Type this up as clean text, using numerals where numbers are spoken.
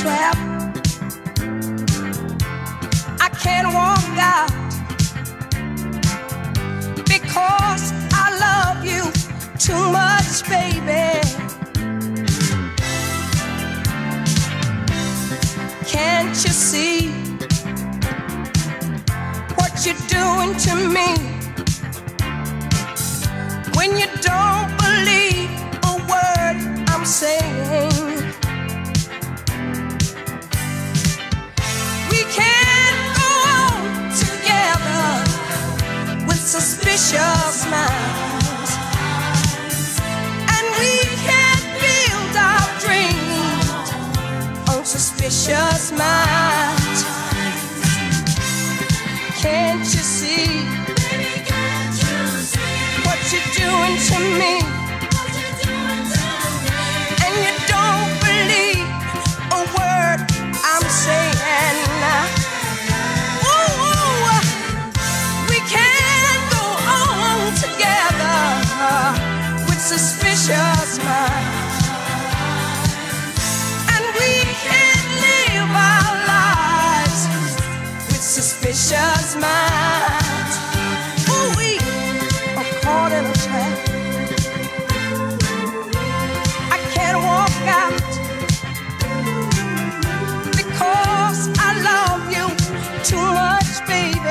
trap. I can't walk out because I love you too much, baby. Can't you see what you're doing to me? When you don't believe a word I'm saying, we can't go on together with suspicious minds, and we can't build our dreams on suspicious minds. Can't you see what you're doing to me? And you don't believe a word I'm saying. Ooh, we can't go on together with suspicious minds, and we can't live our lives with suspicious minds. Ooh, we are caught in a trap. I can't walk out because I love you too much, baby.